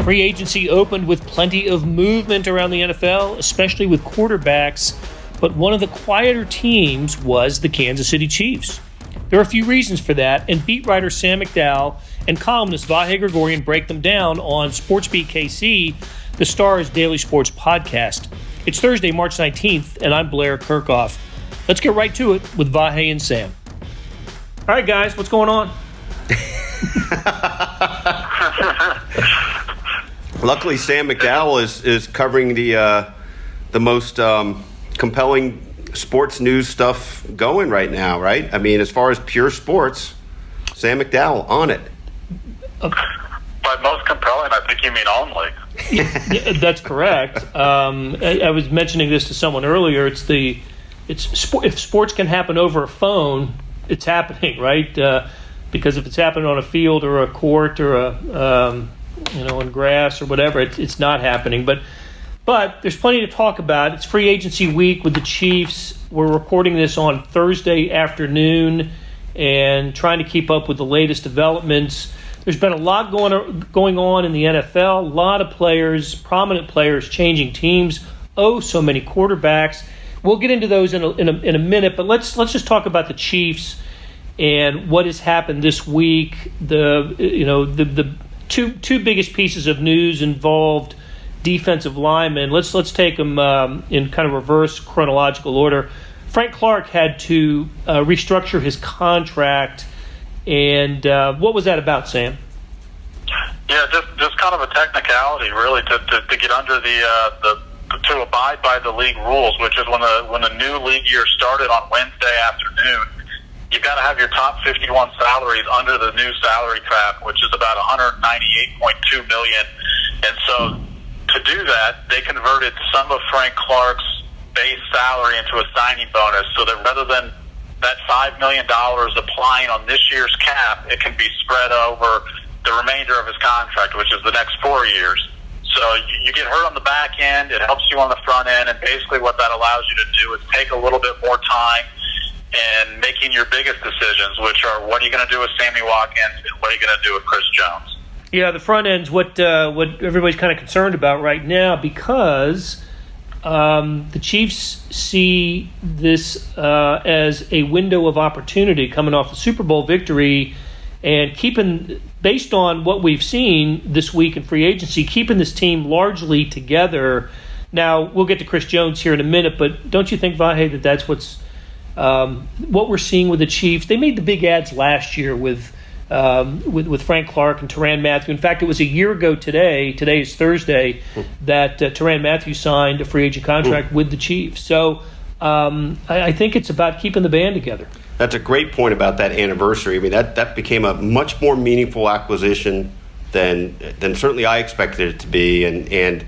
Free agency opened with plenty of movement around the NFL, especially with quarterbacks, but one of the quieter teams was the Kansas City Chiefs. There are a few reasons for that, and beat writer Sam McDowell and columnist Vahe Gregorian break them down on SportsBeat KC, the Star's daily sports podcast. It's Thursday, March 19th, and I'm Blair Kirchhoff. Let's get right to it with Vahe and Sam. All right, guys, what's going on? Luckily, Sam McDowell is covering the most compelling sports news stuff going right now, right? I mean, as far as pure sports, Sam McDowell on it. By most compelling, I think you mean only. Yeah, that's correct. I was mentioning this to someone earlier. If sports can happen over a phone, it's happening, right? Because if it's happening on a field or a court or on grass or whatever, it's not happening. But there's plenty to talk about. It's free agency week with the Chiefs. We're recording this on Thursday afternoon and trying to keep up with the latest developments. There's been a lot going on in the NFL. A lot of players, prominent players, changing teams. Oh, so many quarterbacks. We'll get into those in a minute. But let's just talk about the Chiefs and what has happened this week. The two biggest pieces of news involved defensive linemen. Let's take them in kind of reverse chronological order. Frank Clark had to restructure his contract, and what was that about, Sam? Yeah, just kind of a technicality, really, to get under to abide by the league rules, which is when the new league year started on Wednesday afternoon. You've got to have your top 51 salaries under the new salary cap, which is about $198.2 million. And so to do that, they converted some of Frank Clark's base salary into a signing bonus so that rather than that $5 million applying on this year's cap, it can be spread over the remainder of his contract, which is the next 4 years. So you get hurt on the back end, it helps you on the front end, and basically what that allows you to do is take a little bit more time and making your biggest decisions, which are what are you going to do with Sammy Watkins and what are you going to do with Chris Jones? Yeah, the front end's what everybody's kind of concerned about right now because the Chiefs see this as a window of opportunity coming off the Super Bowl victory and based on what we've seen this week in free agency, keeping this team largely together. Now, we'll get to Chris Jones here in a minute, but don't you think, Vahe, that's what we're seeing with the Chiefs? They made the big ads last year with Frank Clark and Tyrann Mathieu. In fact, it was a year ago today is Thursday, that Tyrann Mathieu signed a free agent contract with the Chiefs. So I think it's about keeping the band together. That's a great point about that anniversary. I mean, that became a much more meaningful acquisition than certainly I expected it to be, and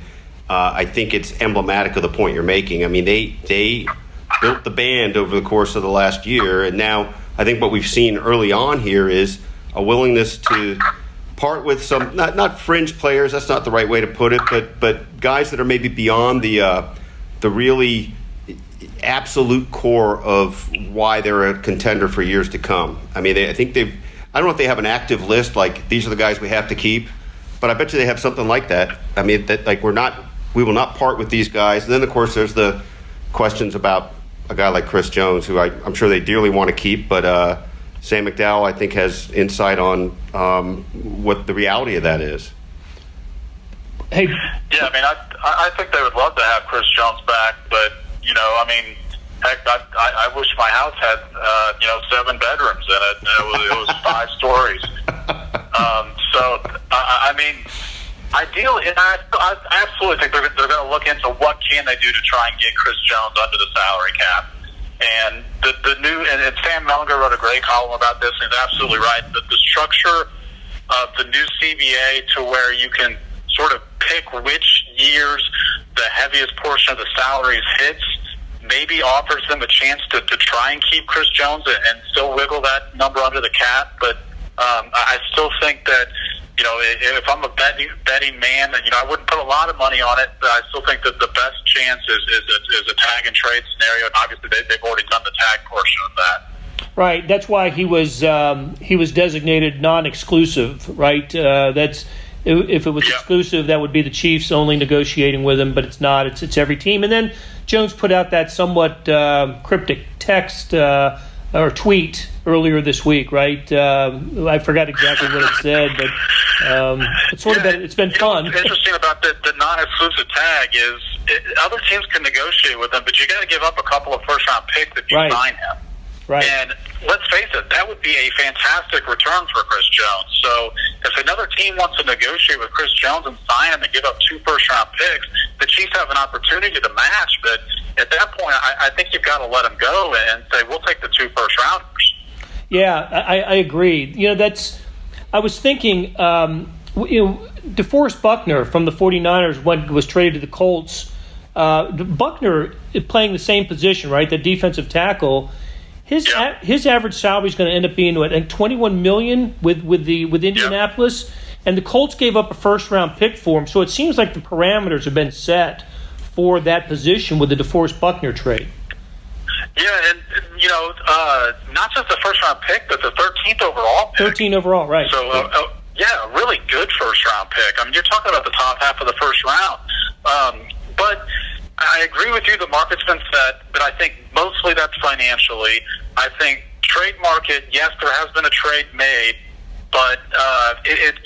I think it's emblematic of the point you're making. I mean, they built the band over the course of the last year, and now I think what we've seen early on here is a willingness to part with some not fringe players. That's not the right way to put it, but guys that are maybe beyond the really absolute core of why they're a contender for years to come. I mean, I don't know if they have an active list like these are the guys we have to keep, but I bet you they have something like that. I mean, that like we will not part with these guys. And then of course there's the questions about a guy like Chris Jones, who I'm sure they dearly want to keep, but Sam McDowell, I think, has insight on what the reality of that is. Hey, yeah, I mean, I think they would love to have Chris Jones back, but I mean, heck, I wish my house had 7 bedrooms in it. It was 5 stories. So I mean, ideally, and I absolutely think they're going to look into what can they do to try and get Chris Jones under the salary cap. And the new and Sam Mellinger wrote a great column about this, and he's absolutely right. The structure of the new CBA to where you can sort of pick which years the heaviest portion of the salaries hits maybe offers them a chance to try and keep Chris Jones and still wiggle that number under the cap. But I still think that, if I'm a betting man, I wouldn't put a lot of money on it, but I still think that the best chance is a tag and trade scenario. And obviously they've already done the tag portion of that. Right. That's why he was designated non-exclusive. Right. That's If it was exclusive, that would be the Chiefs only negotiating with him, but it's not. It's every team. And then Jones put out that somewhat cryptic text or tweet earlier this week, right? I forgot exactly what it said, but it's been fun. What's interesting about the non-exclusive tag is other teams can negotiate with him, but you got to give up a couple of first-round picks if you sign him. Right. And let's face it, that would be a fantastic return for Chris Jones. So if another team wants to negotiate with Chris Jones and sign him and give up 2 first-round picks, the Chiefs have an opportunity to match. But at that point, I think you've got to let him go and say, we'll take the 2 first-rounders. Yeah, I agree. I was thinking, DeForest Buckner from the 49ers was traded to the Colts. Buckner is playing the same position, right? The defensive tackle. His average salary is going to end up being $21 million with Indianapolis, and the Colts gave up a first-round pick for him. So it seems like the parameters have been set for that position with the DeForest Buckner trade. Yeah, and not just the first-round pick, but the 13th overall pick. 13 overall, right? So a really good first-round pick. I mean, you're talking about the top half of the first round, but. I agree with you. The market's been set, but I think mostly that's financially. I think trade market, yes, there has been a trade made, but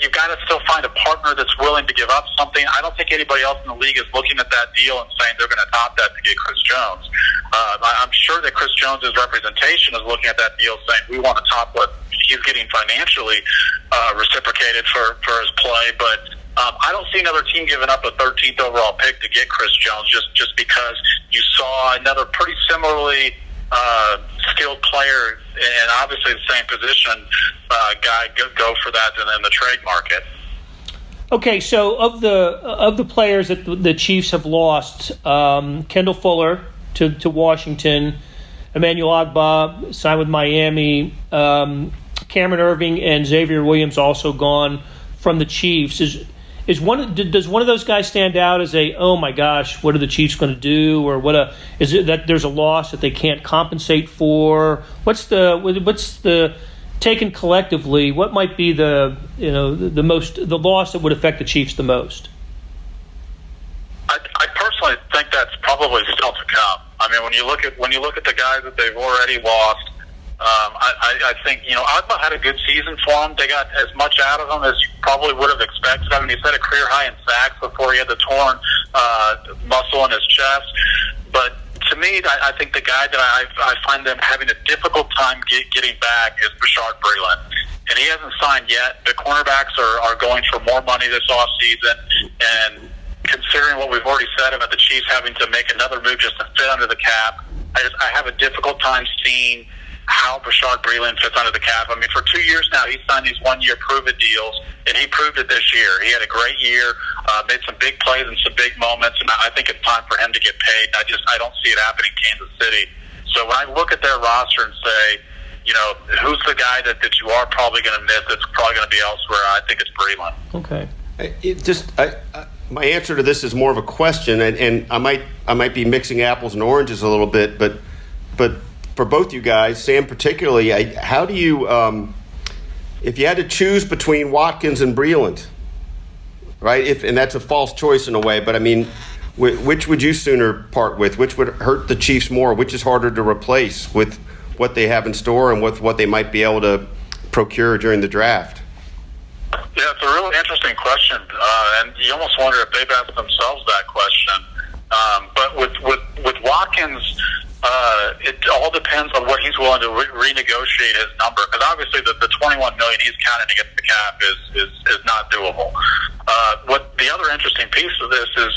you've got to still find a partner that's willing to give up something. I don't think anybody else in the league is looking at that deal and saying they're going to top that to get Chris Jones. I'm sure that Chris Jones's representation is looking at that deal saying we want to top what he's getting financially reciprocated for his play, but I don't see another team giving up a 13th overall pick to get Chris Jones just because you saw another pretty similarly skilled player and obviously the same position guy go for that in the trade market. Okay, so of the players that the Chiefs have lost, Kendall Fuller to Washington, Emmanuel Ogbah signed with Miami, Cameron Irving and Xavier Williams also gone from the Chiefs. Does one of those guys stand out as oh my gosh, what are the Chiefs going to do, or is it that there's a loss that they can't compensate for? What's the taken collectively? What might be the loss that would affect the Chiefs the most? I personally think that's probably still to come. I mean, when you look at the guys that they've already lost. I think, Ogbah had a good season for him. They got as much out of him as you probably would have expected. I mean, he set a career high in sacks before he had the torn muscle in his chest. But to me, I think the guy that I find them having a difficult time getting back is Bashaud Breeland. And he hasn't signed yet. The cornerbacks are going for more money this offseason. And considering what we've already said about the Chiefs having to make another move just to fit under the cap, I have a difficult time seeing how Bashaud Breeland fits under the cap. I mean, for 2 years now, he's signed these one-year prove-it deals, and he proved it this year. He had a great year, made some big plays and some big moments, and I think it's time for him to get paid. I don't see it happening in Kansas City. So when I look at their roster and say, who's the guy that you are probably going to miss that's probably going to be elsewhere, I think it's Breeland. Okay. My answer to this is more of a question, and I might be mixing apples and oranges a little bit, but for both you guys, Sam particularly, how do you, if you had to choose between Watkins and Breeland, right? And that's a false choice in a way, but I mean, which would you sooner part with? Which would hurt the Chiefs more? Which is harder to replace with what they have in store and with what they might be able to procure during the draft? Yeah, it's a really interesting question, and you almost wonder if they've asked themselves that question. But with Watkins, it all depends on what he's willing to renegotiate his number, because obviously the $21 million he's counting against the cap is not doable. What the other interesting piece of this is,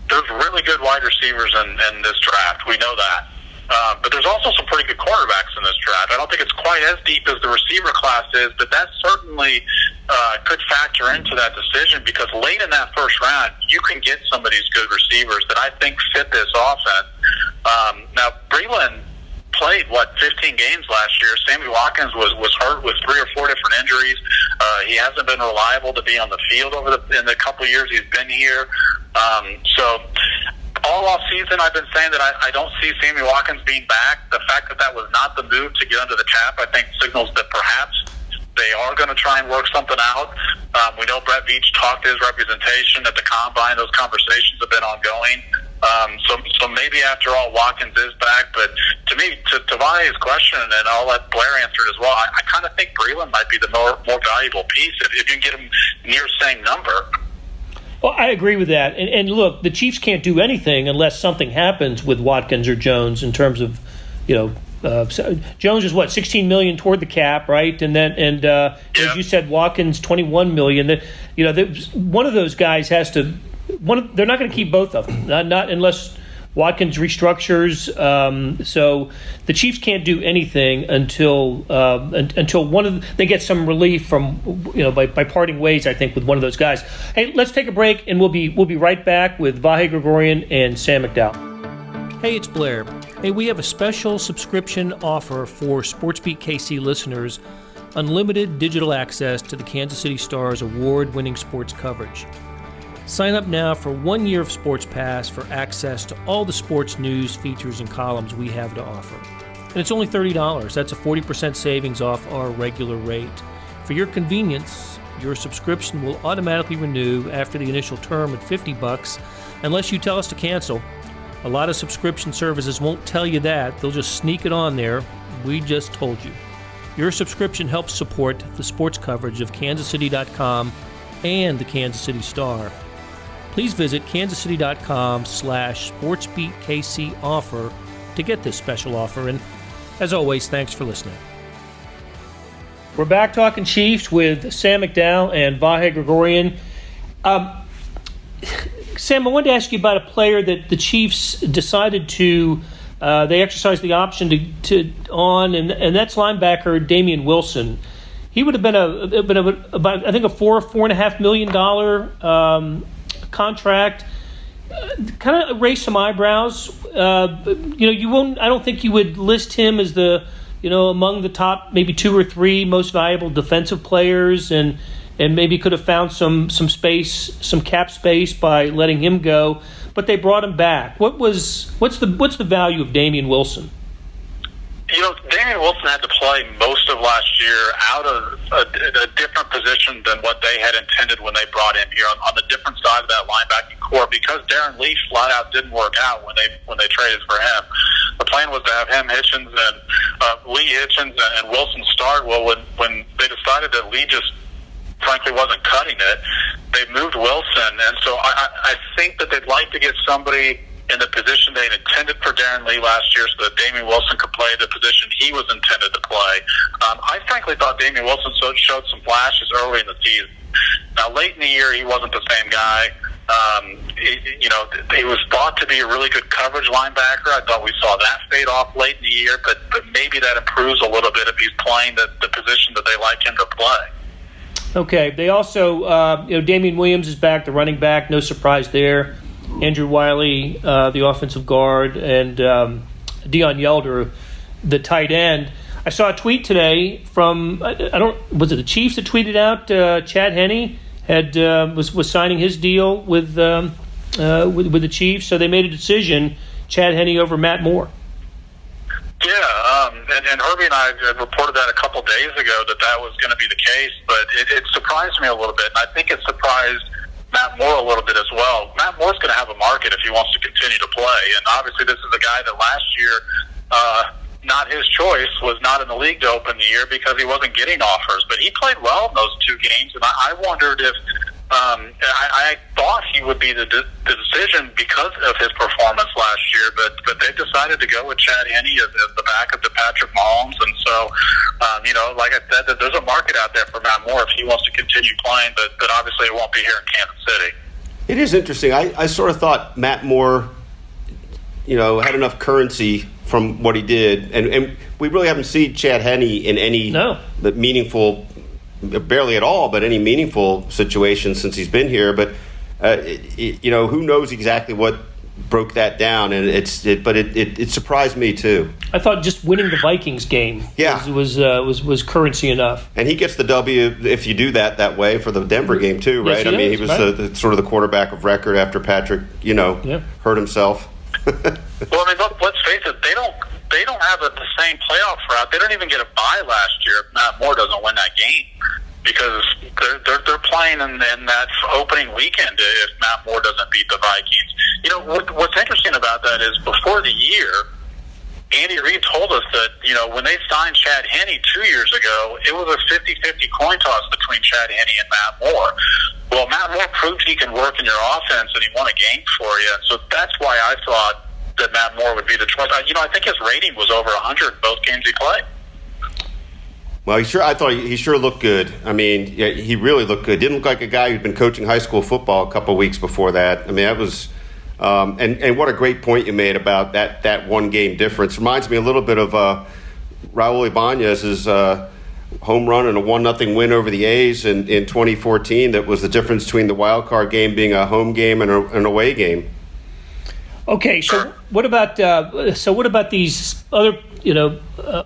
there's really good wide receivers in this draft. We know that. But there's also some pretty good quarterbacks in this draft. I don't think it's quite as deep as the receiver class is, but that certainly could factor into that decision, because late in that first round, you can get some of these good receivers that I think fit this offense. Now, Breeland played, 15 games last year. Sammy Watkins was hurt with 3 or 4 different injuries. He hasn't been reliable to be on the field in the couple of years he's been here. So all off season, I've been saying that I don't see Sammy Watkins being back. The fact that was not the move to get under the cap, I think signals that perhaps they are going to try and work something out. We know Brett Veach talked to his representation at the Combine. Those conversations have been ongoing. So maybe after all, Watkins is back. But to me, to Vahe's question, and I'll let Blair answer it as well, I kind of think Breland might be the more valuable piece if you can get him near same number. Well, I agree with that. And look, the Chiefs can't do anything unless something happens with Watkins or Jones in terms of, Jones is $16 million toward the cap, right? And then, as you said, Watkins $21 million. One of those guys has to. They're not going to keep both of them, not unless Watkins restructures. So the Chiefs can't do anything until one of they get some relief from by parting ways. I think with one of those guys. Hey, let's take a break, and we'll be right back with Vahe Gregorian and Sam McDowell. Hey, it's Blair. Hey, we have a special subscription offer for SportsBeat KC listeners: unlimited digital access to the Kansas City Star's award-winning sports coverage. Sign up now for 1 year of Sports Pass for access to all the sports news, features, and columns we have to offer. And it's only $30. That's a 40% savings off our regular rate. For your convenience, your subscription will automatically renew after the initial term at $50 unless you tell us to cancel. A lot of subscription services won't tell you that. They'll just sneak it on there. We just told you. Your subscription helps support the sports coverage of kansascity.com and the Kansas City Star. Please visit kansascity.com/SportsBeatKC offer to get this special offer. And as always, thanks for listening. We're back talking Chiefs with Sam McDowell and Vahe Gregorian. Sam, I wanted to ask you about a player that the Chiefs decided to they exercised the option and that's linebacker Damian Wilson. He would have been about I think a $4.5 million contract. Kind of raise some eyebrows. You won't. I don't think you would list him as the among the top maybe 2 or 3 most valuable defensive players, and maybe could have found some space, some cap space by letting him go. But they brought him back. What's the value of Damian Wilson? Damian Wilson had to play most of last year out of a different position than what they had intended when they brought him here on the different side of that linebacking core, because Darren Leaf flat out didn't work out when they traded for him. The plan was to have him, Hitchens, and Lee Hitchens and Wilson start. Well, when they decided that Lee just frankly wasn't cutting it, they moved Wilson, and so I think that they'd like to get somebody in the position they intended for Darren Lee last year so that Damian Wilson could play the position he was intended to play. I frankly thought Damian Wilson showed some flashes early in the season. Now, late in the year, he wasn't the same guy. He was thought to be a really good coverage linebacker. I thought we saw that fade off late in the year, but maybe that improves a little bit if he's playing the position that they like him to play. Okay. They also, Damian Williams is back, the running back. No surprise there. Andrew Wiley, the offensive guard, and Deion Yelder, the tight end. I saw a tweet today from was it the Chiefs that tweeted out Chad Henne was signing his deal with the Chiefs, so they made a decision, Chad Henne over Matt Moore. Yeah, and Herbie and I reported that a couple days ago that was going to be the case, but it surprised me a little bit, and I think it surprised Matt Moore a little bit as well. Matt Moore's going to have a market if he wants to continue to play, and obviously this is a guy that last year, not his choice, was not in the league to open the year because he wasn't getting offers, but he played well in those 2 games, and I wondered if I thought he would be the decision because of his performance last year, but they decided to go with Chad Henne as the backup to Patrick Mahomes, and so like I said, there's a market out there for Matt Moore if he wants to continue playing, but obviously it won't be here in Kansas City. It is interesting. I sort of thought Matt Moore, had enough currency from what he did, and we really haven't seen Chad Henne in any meaningful, barely at all, but any meaningful situation since he's been here. But who knows exactly what broke that down, and it surprised me too. I thought just winning the Vikings game was currency enough. And he gets the W if you do that way for the Denver game too, right? Yes, he was right. Sort of the quarterback of record after Patrick, hurt himself. Well, let's face it, they don't don't have the same playoff route. They don't even get a bye last year if Matt Moore doesn't win that game, because they're playing in that opening weekend if Matt Moore doesn't beat the Vikings. You know, what's interesting about that is before the year, Andy Reid told us that, you know, when they signed Chad Henne 2 years ago, it was a 50-50 coin toss between Chad Henne and Matt Moore. Well, Matt Moore proved he can work in your offense, and he won a game for you. And so that's why I thought that Matt Moore would be the choice. You know, I think his rating was over 100 both games he played. Well, I thought he sure looked good. I mean, yeah, he really looked good. Didn't look like a guy who'd been coaching high school football a couple of weeks before that. I mean, that was and what a great point you made about that one game difference. Reminds me a little bit of Raul Ibanez's home run and a 1-0 win over the A's in 2014. That was the difference between the wild card game being a home game and an away game. Okay, so what about these other,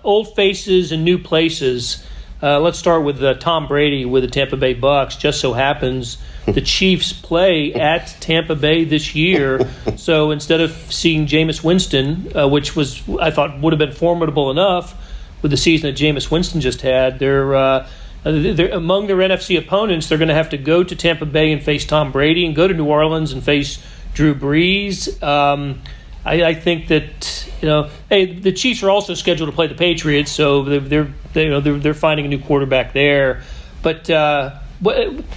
old faces and new places? Let's start with Tom Brady with the Tampa Bay Bucks. Just so happens the Chiefs play at Tampa Bay this year. So instead of seeing Jameis Winston, which I thought would have been formidable enough with the season that Jameis Winston just had, they're among their NFC opponents. They're going to have to go to Tampa Bay and face Tom Brady, and go to New Orleans and face Drew Brees. I think that the Chiefs are also scheduled to play the Patriots, so they're finding a new quarterback there. But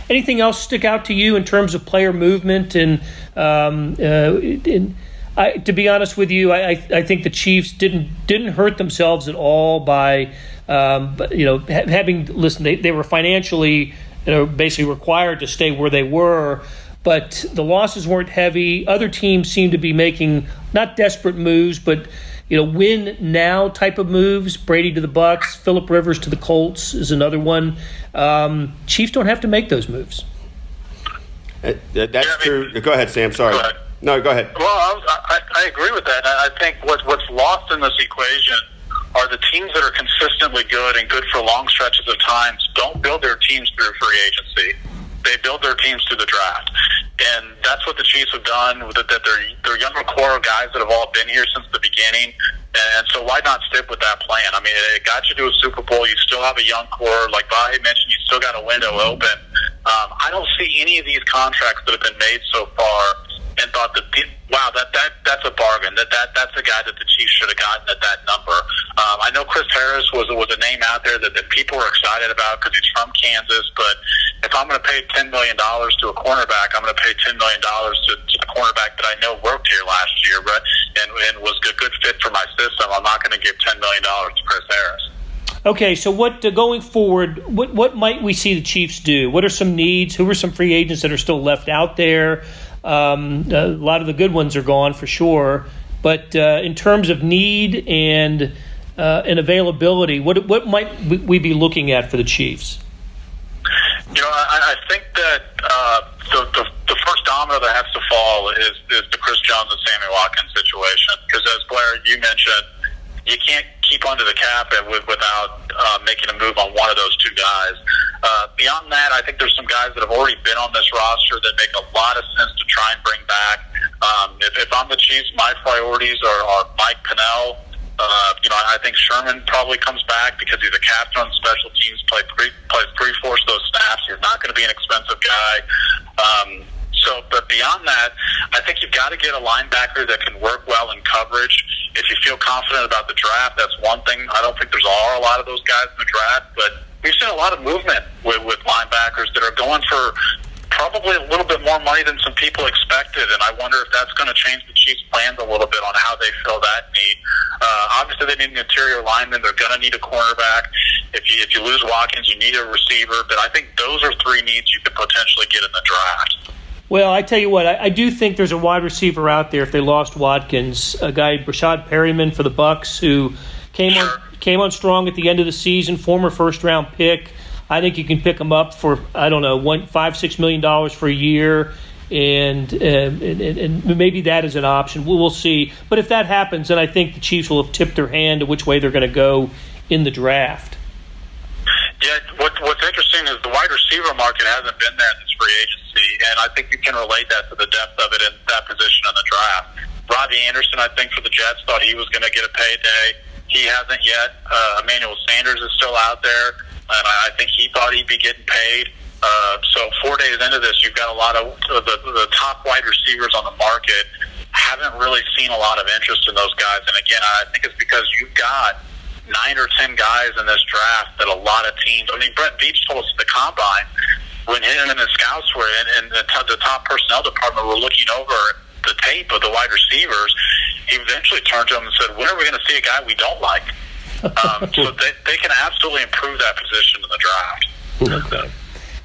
anything else stick out to you in terms of player movement? And to be honest with you, I think the Chiefs didn't hurt themselves at all by having listen. They were financially basically required to stay where they were. But the losses weren't heavy. Other teams seem to be making not desperate moves, but win now type of moves. Brady to the Bucks, Phillip Rivers to the Colts is another one. Chiefs don't have to make those moves. That's true. Go ahead, Sam. Sorry. Go ahead. No, go ahead. Well, I agree with that. I think what's lost in this equation are the teams that are consistently good and good for long stretches of times don't build their teams through free agency. They build their teams through the draft. And that's what the Chiefs have done, that their younger core of guys that have all been here since the beginning. And so why not stick with that plan? I mean, it got you to a Super Bowl. You still have a young core. Like Vahe mentioned, you still got a window open. I don't see any of these contracts that have been made so far and thought that, wow, that's a bargain. That's a guy that the Chiefs should have gotten at that number. I know Chris Harris was a name out there that people were excited about because he's from Kansas. But if I'm going to pay $10 million to a cornerback, I'm going to pay $10 million to the cornerback that I know worked here last year, and was a good fit for my system. I'm not going to give $10 million to Chris Harris. Okay, so what going forward? What might we see the Chiefs do? What are some needs? Who are some free agents that are still left out there? A lot of the good ones are gone for sure. But in terms of need and availability, what might we be looking at for the Chiefs? I think that the first domino that has to fall is the Chris Jones and Sammy Watkins situation. Because as Blair, you mentioned, you can't keep under the cap without making a move on one of those two guys. Beyond that, I think there's some guys that have already been on this roster that make a lot of sense to try and bring back. If I'm the Chiefs, my priorities are Mike Pennell. I think Sherman probably comes back because he's a captain on special teams, plays three-fourths of those snaps. He's not going to be an expensive guy. But beyond that, I think you've got to get a linebacker that can work well in coverage. If you feel confident about the draft, that's one thing. I don't think there's a lot of those guys in the draft, but we've seen a lot of movement with linebackers that are going for probably a little bit more money than some people expected, and I wonder if that's going to change the Chiefs' plans a little bit on how they fill that need. Obviously, they need an interior lineman. They're going to need a cornerback. If you lose Watkins, you need a receiver. But I think those are three needs you could potentially get in the draft. Well, I tell you what, I do think there's a wide receiver out there if they lost Watkins, a guy, Rashad Perryman for the Bucks, who came on strong at the end of the season, former first-round pick. I think you can pick him up for, $5-6 million for a year, and maybe that is an option. We'll see. But if that happens, then I think the Chiefs will have tipped their hand to which way they're going to go in the draft. Yeah, what's interesting is the wide receiver market hasn't been there in this free agency, and I think you can relate that to the depth of it in that position in the draft. Robbie Anderson, I think, for the Jets, thought he was going to get a payday. He hasn't yet. Emmanuel Sanders is still out there, and I think he thought he'd be getting paid. So 4 days into this, you've got a lot of the top wide receivers on the market haven't really seen a lot of interest in those guys. And again, I think it's because you've got 9 or 10 guys in this draft that a lot of teams. I mean, Brett Veach told us at the combine when him and the scouts were in the top personnel department were looking over the tape of the wide receivers. He eventually turned to him and said, "When are we going to see a guy we don't like?" So they can absolutely improve that position in the draft. Okay.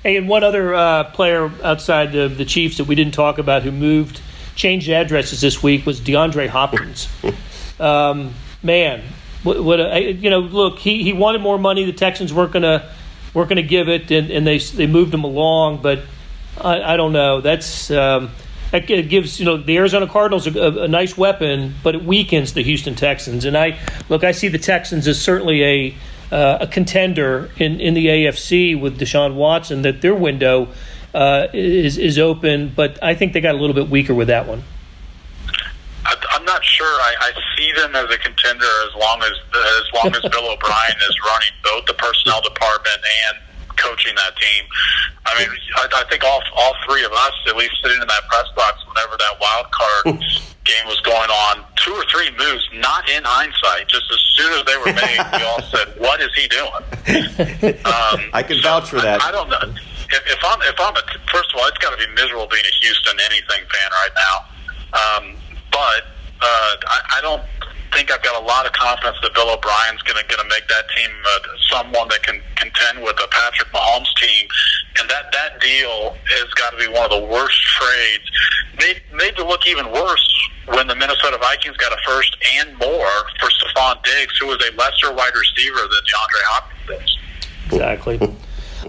Hey, and one other player outside the Chiefs that we didn't talk about who changed addresses this week was DeAndre Hopkins. Man, look, he wanted more money. The Texans weren't gonna give it, and they moved him along. But I don't know. That gives the Arizona Cardinals a nice weapon, but it weakens the Houston Texans. And I see the Texans as certainly a contender in the AFC with Deshaun Watson. That their window is open, but I think they got a little bit weaker with that one. I'm not sure. I see them as a contender as long as Bill O'Brien is running both the personnel department and coaching that team. I mean, I think all three of us, at least sitting in that press box whenever that wild card game was going on, 2 or 3 moves, not in hindsight, just as soon as they were made, we all said, "What is he doing?" I can vouch for that. I don't know. If I'm first of all, it's got to be miserable being a Houston anything fan right now. But I don't think I've got a lot of confidence that Bill O'Brien's going to make that team someone that can contend with a Patrick Mahomes team, and that deal has got to be one of the worst trades. Made to look even worse when the Minnesota Vikings got a first and more for Stephon Diggs, who was a lesser wide receiver than DeAndre Hopkins is. Exactly.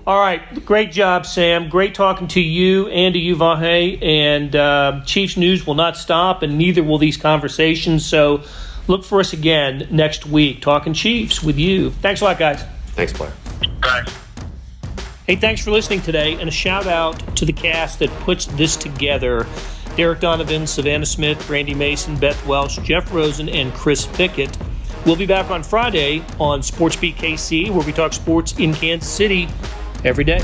All right, great job, Sam. Great talking to you and to you, Vahe. And Chiefs news will not stop, and neither will these conversations. So look for us again next week, talking Chiefs with you. Thanks a lot, guys. Thanks, Blair. Thanks. Hey, thanks for listening today, and a shout-out to the cast that puts this together. Derek Donovan, Savannah Smith, Randy Mason, Beth Welsh, Jeff Rosen, and Chris Pickett. We'll be back on Friday on SportsBeat KC, where we talk sports in Kansas City every day.